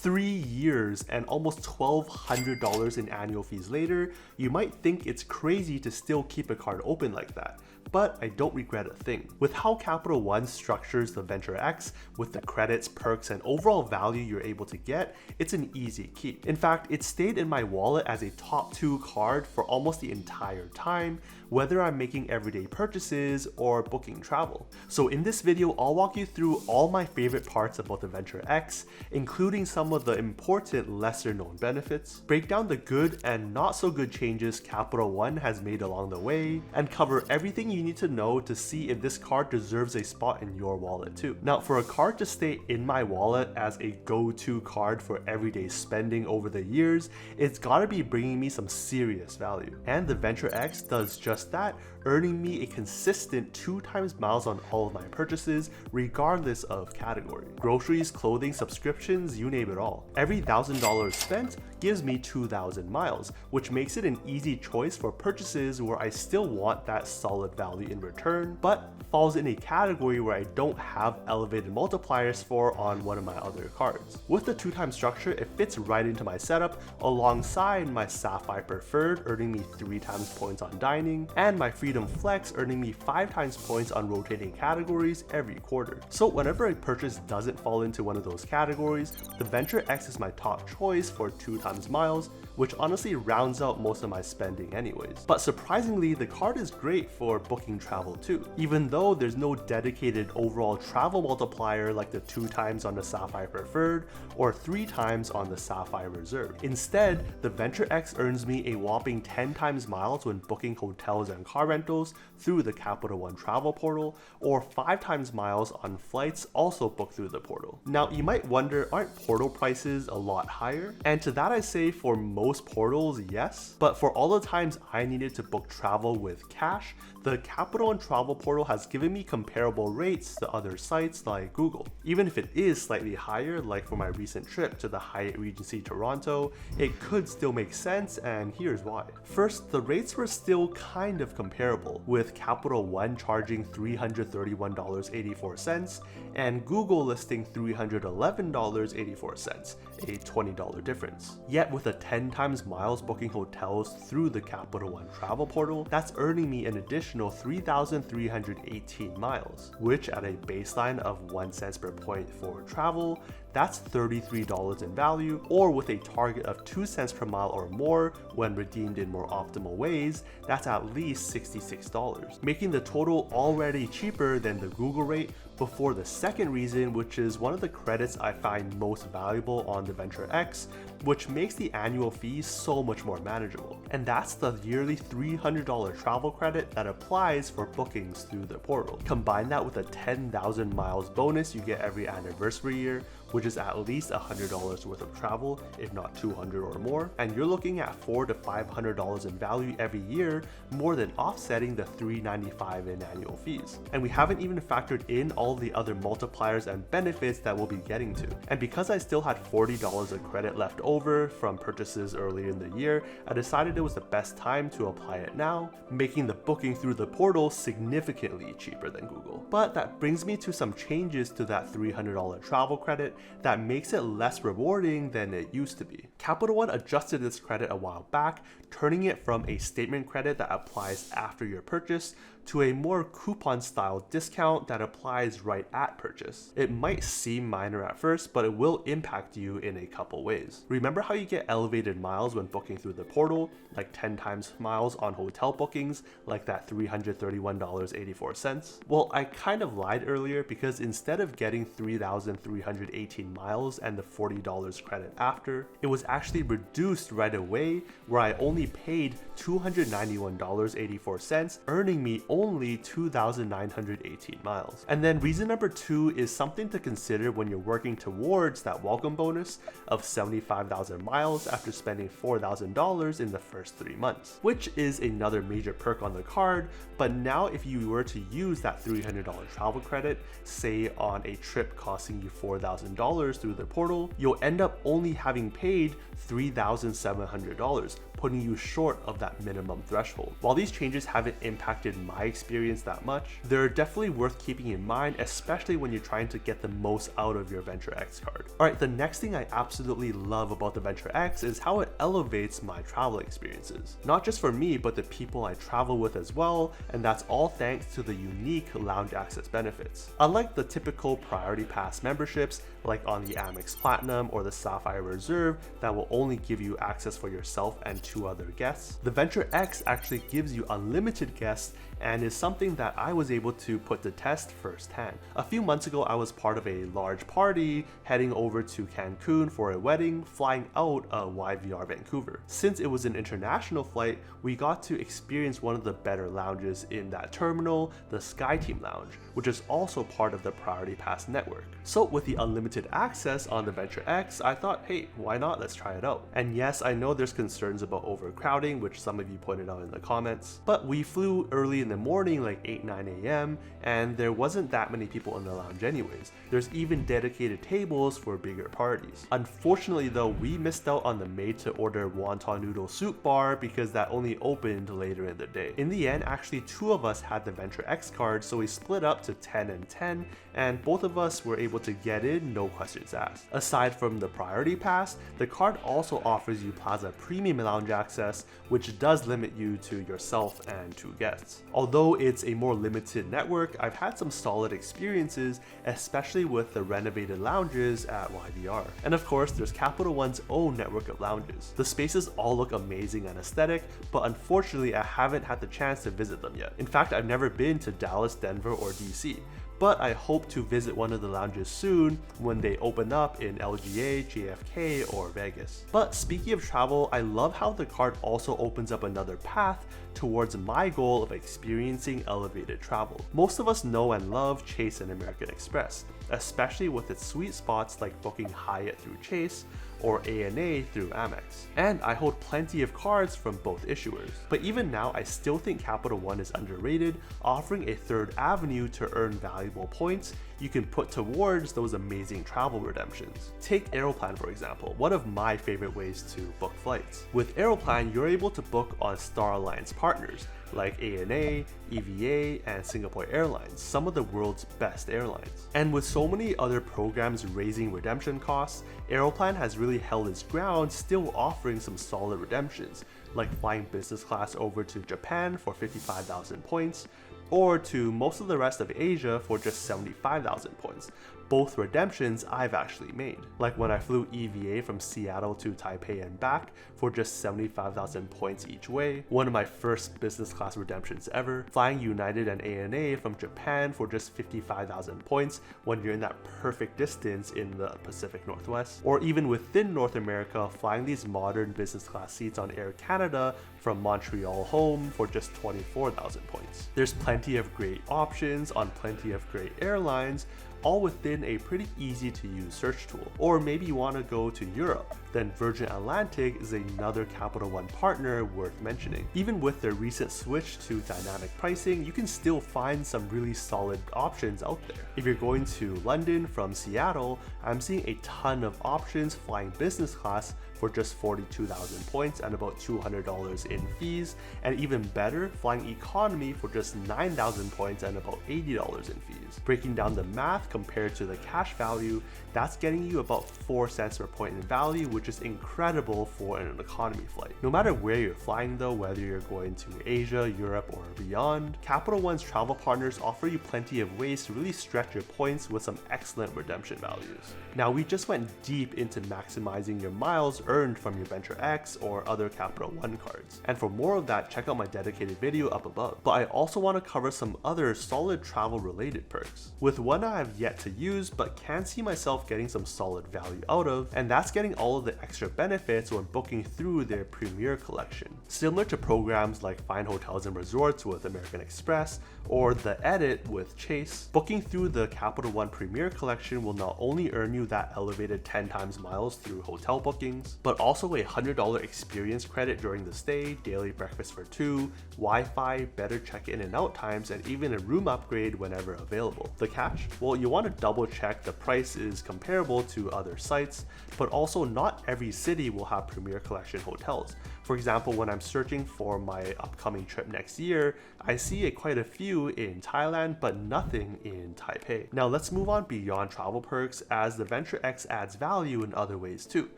3 years and almost $1,200 in annual fees later, you might think it's crazy to still keep a card open like that. But I don't regret a thing. With how Capital One structures the Venture X, with the credits, perks, and overall value you're able to get, it's an easy keep. In fact, it stayed in my wallet as a top 2 card for almost the entire time, whether I'm making everyday purchases or booking travel. So in this video, I'll walk you through all my favorite parts about the Venture X, including some of the important lesser known benefits, break down the good and not so good changes Capital One has made along the way, and cover everything you need to know to see if this card deserves a spot in your wallet too. Now, for a card to stay in my wallet as a go-to card for everyday spending over the years, it's gotta be bringing me some serious value. And the Venture X does just that, earning me a consistent 2 times miles on all of my purchases, regardless of category. Groceries, clothing, subscriptions, you name it all. Every $1,000 spent gives me 2,000 miles, which makes it an easy choice for purchases where I still want that solid value in return, but falls in a category where I don't have elevated multipliers for on one of my other cards. With the 2 times structure, it fits right into my setup alongside my Sapphire Preferred earning me 3 times points on dining, and my Freedom Flex earning me 5 times points on rotating categories every quarter. So whenever a purchase doesn't fall into one of those categories, the Venture X is my top choice for 2 times miles, which honestly rounds out most of my spending anyways. But surprisingly, the card is great for booking travel too, even though there's no dedicated overall travel multiplier like the 2 times on the Sapphire Preferred or 3 times on the Sapphire Reserve. Instead, the Venture X earns me a whopping 10 times miles when booking hotels and car rentals through the Capital One travel portal, or 5 times miles on flights also booked through the portal. Now, you might wonder, aren't portal prices a lot higher? And to that I say, for most portals, yes, but for all the times I needed to book travel with cash, the Capital One travel portal has given me comparable rates to other sites like Google. Even if it is slightly higher, like for my recent trip to the Hyatt Regency Toronto, it could still make sense, and here's why. First, the rates were still kind of comparable, with Capital One charging $331.84 and Google listing $311.84, a $20 difference. Yet with a 10 times miles booking hotels through the Capital One travel portal, that's earning me an additional 3,318 miles, which at a baseline of 1 cent per point for travel, that's $33 in value, or with a target of 2 cents per mile or more when redeemed in more optimal ways, that's at least $66, making the total already cheaper than the Google rate before the second reason, which is one of the credits I find most valuable on the Venture X, which makes the annual fees so much more manageable. And that's the yearly $300 travel credit that applies for bookings through the portal. Combine that with a 10,000 miles bonus you get every anniversary year, which is at least $100 worth of travel, if not $200 or more, and you're looking at $400 to $500 in value every year, more than offsetting the $395 in annual fees. And we haven't even factored in all the other multipliers and benefits that we'll be getting to. And because I still had $40 of credit left over from purchases earlier in the year, I decided it was the best time to apply it now, making the booking through the portal significantly cheaper than Google. But that brings me to some changes to that $300 travel credit that makes it less rewarding than it used to be. Capital One adjusted this credit a while back, turning it from a statement credit that applies after your purchase to a more coupon style discount that applies right at purchase. It might seem minor at first, but it will impact you in a couple ways. Remember how you get elevated miles when booking through the portal, like 10 times miles on hotel bookings, like that $331.84? Well, I kind of lied earlier, because instead of getting 3,318 miles and the $40 credit after, it was actually reduced right away, where I only paid $291.84, earning me only 2,918 miles. And then reason number 2 is something to consider when you're working towards that welcome bonus of 75,000 miles after spending $4,000 in the first 3 months, which is another major perk on the card. But now if you were to use that $300 travel credit, say on a trip costing you $4,000 through the portal, you'll end up only having paid $3,700, putting you short of that minimum threshold. While these changes haven't impacted my experience that much, they're definitely worth keeping in mind, especially when you're trying to get the most out of your Venture X card. Alright, the next thing I absolutely love about the Venture X is how it elevates my travel experiences. Not just for me, but the people I travel with as well, and that's all thanks to the unique lounge access benefits. Unlike the typical Priority Pass memberships, like on the Amex Platinum or the Sapphire Reserve that will only give you access for yourself and 2 other guests, the Venture X actually gives you unlimited guests and is something that I was able to put to test firsthand. A few months ago, I was part of a large party heading over to Cancun for a wedding, flying out of YVR Vancouver. Since it was an international flight, we got to experience one of the better lounges in that terminal, the SkyTeam Lounge, which is also part of the Priority Pass network. So with the unlimited access on the Venture X, I thought, hey, why not? Let's try it out. And yes, I know there's concerns about overcrowding, which some of you pointed out in the comments, but we flew early in the morning, like 8-9 a.m., and there wasn't that many people in the lounge anyways. There's even dedicated tables for bigger parties. Unfortunately though, we missed out on the made to order wonton noodle soup bar because that only opened later in the day. In the end, actually 2 of us had the Venture X card, so we split up to 10 and 10, and both of us were able to get in, no questions asked. Aside from the Priority Pass, the card also offers you Plaza Premium Lounge access, which does limit you to yourself and 2 guests. Although it's a more limited network, I've had some solid experiences, especially with the renovated lounges at YVR. And of course, there's Capital One's own network of lounges. The spaces all look amazing and aesthetic, but unfortunately I haven't had the chance to visit them yet. In fact, I've never been to Dallas, Denver, or DC. But I hope to visit one of the lounges soon when they open up in LGA, JFK, or Vegas. But speaking of travel, I love how the card also opens up another path towards my goal of experiencing elevated travel. Most of us know and love Chase and American Express, especially with its sweet spots like booking Hyatt through Chase or ANA through Amex. And I hold plenty of cards from both issuers. But even now, I still think Capital One is underrated, offering a third avenue to earn valuable points you can put towards those amazing travel redemptions. Take Aeroplan for example, one of my favorite ways to book flights. With Aeroplan, you're able to book on Star Alliance partners like ANA, EVA, and Singapore Airlines, some of the world's best airlines. And with so many other programs raising redemption costs, Aeroplan has really held its ground, still offering some solid redemptions, like flying business class over to Japan for 55,000 points, or to most of the rest of Asia for just 75,000 points. Both redemptions I've actually made. Like when I flew EVA from Seattle to Taipei and back for just 75,000 points each way, one of my first business class redemptions ever. Flying United and ANA from Japan for just 55,000 points when you're in that perfect distance in the Pacific Northwest. Or even within North America, flying these modern business class seats on Air Canada from Montreal home for just 24,000 points. There's plenty of great options on plenty of great airlines, all within a pretty easy to use search tool. Or maybe you want to go to Europe, then Virgin Atlantic is another Capital One partner worth mentioning. Even with their recent switch to dynamic pricing, you can still find some really solid options out there. If you're going to London from Seattle, I'm seeing a ton of options flying business class for just 42,000 points and about $200 in fees, and even better, flying economy for just 9,000 points and about $80 in fees. Breaking down the math compared to the cash value, that's getting you about 4 cents per point in value, which is incredible for an economy flight. No matter where you're flying though, whether you're going to Asia, Europe, or beyond, Capital One's travel partners offer you plenty of ways to really stretch your points with some excellent redemption values. Now, we just went deep into maximizing your miles earned from your Venture X or other Capital One cards. And for more of that, check out my dedicated video up above. But I also want to cover some other solid travel related perks. With one I have yet to use but can see myself getting some solid value out of, and that's getting all of the extra benefits when booking through their Premier collection. Similar to programs like Fine Hotels and Resorts with American Express or The Edit with Chase, booking through the Capital One Premier collection will not only earn you that elevated 10 times miles through hotel bookings, but also a $100 experience credit during the stay, daily breakfast for 2, Wi-Fi, better check-in and out times, and even a room upgrade whenever available. The catch? Well, you want to double check the price is comparable to other sites, but also not not every city will have Premier Collection hotels. For example, when I'm searching for my upcoming trip next year, I see quite a few in Thailand, but nothing in Taipei. Now let's move on beyond travel perks, as the Venture X adds value in other ways too.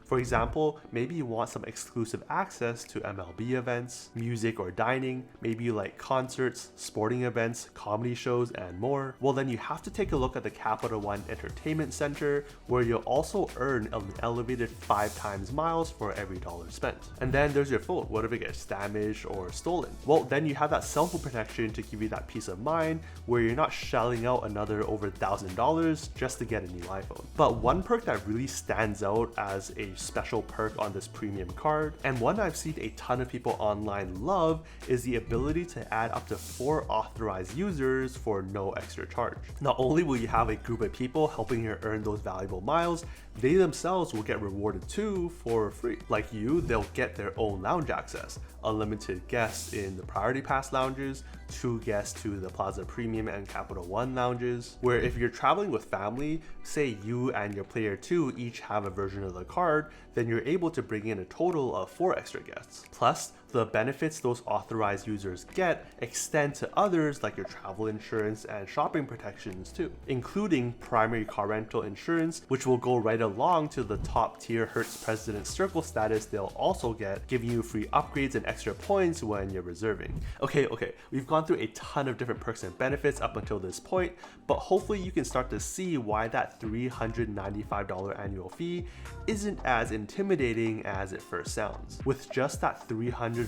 For example, maybe you want some exclusive access to MLB events, music or dining, maybe you like concerts, sporting events, comedy shows, and more. Well, then you have to take a look at the Capital One Entertainment Center, where you'll also earn an elevated 5 times miles for every dollar spent. And then there's your phone. What if it gets damaged or stolen? Well, then you have that cell phone protection to give you that peace of mind where you're not shelling out another over $1,000 just to get a new iPhone. But one perk that really stands out as a special perk on this premium card, and one I've seen a ton of people online love, is the ability to add up to 4 authorized users for no extra charge. Not only will you have a group of people helping you earn those valuable miles, they themselves will get rewarded too for free. Like you, they'll get their own lounge access, unlimited guests in the Priority Pass lounges, 2 guests to the Plaza Premium and Capital One lounges, where if you're traveling with family, say you and your player 2 each have a version of the card, then you're able to bring in a total of 4 extra guests. Plus, the benefits those authorized users get extend to others like your travel insurance and shopping protections too, including primary car rental insurance, which will go right along to the top tier Hertz President Circle status they'll also get, giving you free upgrades and extra points when you're reserving. Okay, we've gone through a ton of different perks and benefits up until this point, but hopefully you can start to see why that $395 annual fee isn't as intimidating as it first sounds. With just that $300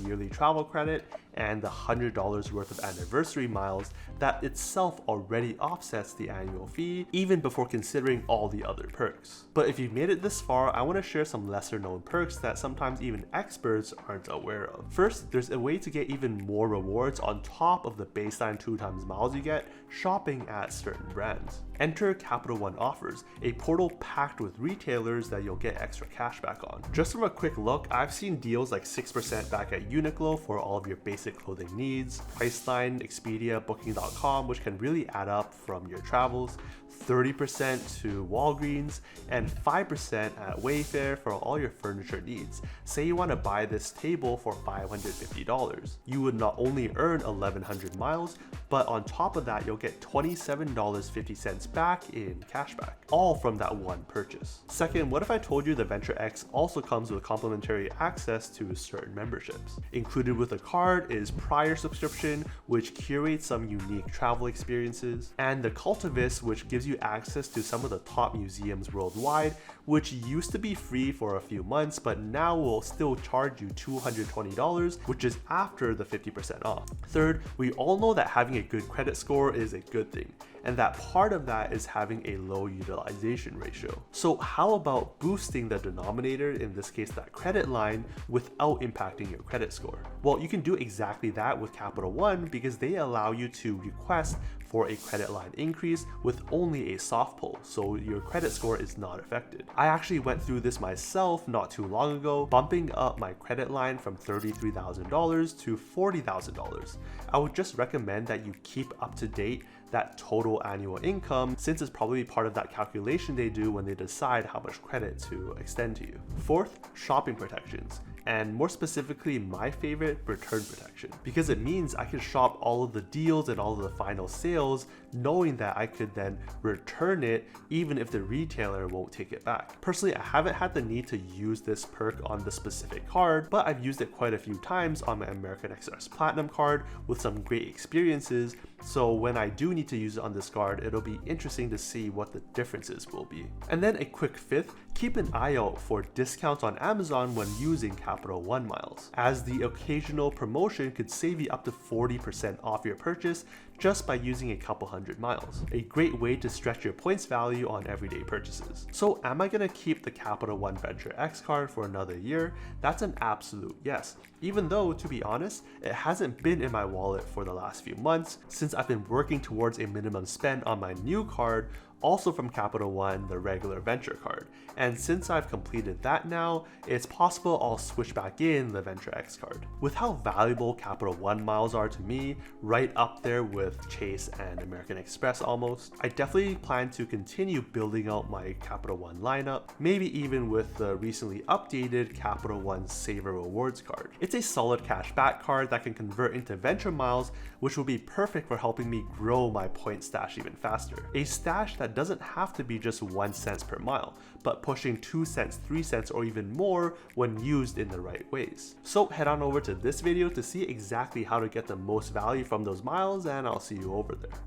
yearly travel credit and the $100 worth of anniversary miles, that itself already offsets the annual fee, even before considering all the other perks. But if you've made it this far, I want to share some lesser known perks that sometimes even experts aren't aware of. First, there's a way to get even more rewards on top of the baseline 2 times miles you get shopping at certain brands. Enter Capital One Offers, a portal packed with retailers that you'll get extra cash back on. Just from a quick look, I've seen deals like 6% back at Uniqlo for all of your basic clothing needs, Priceline, Expedia, Booking.com, which can really add up from your travels, 30% to Walgreens, and 5% at Wayfair for all your furniture needs. Say you want to buy this table for $550. You would not only earn 1,100 miles, but on top of that, you'll get $27.50 back in cashback, all from that one purchase. Second, what if I told you the Venture X also comes with complimentary access to certain memberships? Included with the card is Prior subscription, which curates some unique travel experiences, and the Cultivist, which gives you access to some of the top museums worldwide, which used to be free for a few months, but now will still charge you $220, which is after the 50% off. Third, we all know that having a good credit score is a good thing, and that part of that is having a low utilization ratio. So how about boosting the denominator, in this case that credit line, without impacting your credit score? Well, you can do exactly that with Capital One because they allow you to request for a credit line increase with only a soft pull, so your credit score is not affected. I actually went through this myself not too long ago, bumping up my credit line from $33,000 to $40,000. I would just recommend that you keep up to date that total annual income, since it's probably part of that calculation they do when they decide how much credit to extend to you. Fourth, shopping protections, and more specifically my favorite, return protection, because it means I can shop all of the deals and all of the final sales knowing that I could then return it even if the retailer won't take it back. Personally, I haven't had the need to use this perk on the specific card, but I've used it quite a few times on my American Express Platinum card with some great experiences, so when I do need to use it on this card, it'll be interesting to see what the differences will be. And then a quick fifth, keep an eye out for discounts on Amazon when using Capital One miles, as the occasional promotion could save you up to 40% off your purchase just by using a couple hundred miles. A great way to stretch your points value on everyday purchases. So am I gonna keep the Capital One Venture X card for another year? That's an absolute yes. Even though, to be honest, it hasn't been in my wallet for the last few months since I've been working towards a minimum spend on my new card, also from Capital One, the regular Venture card. And since I've completed that now, it's possible I'll switch back in the Venture X card. With how valuable Capital One miles are to me, right up there with Chase and American Express almost, I definitely plan to continue building out my Capital One lineup, maybe even with the recently updated Capital One Saver Rewards card. It's a solid cash back card that can convert into Venture miles, which will be perfect for helping me grow my point stash even faster. A stash that doesn't have to be just 1 cent per mile, but pushing 2 cents, 3 cents, or even more when used in the right ways. So head on over to this video to see exactly how to get the most value from those miles, and I'll see you over there.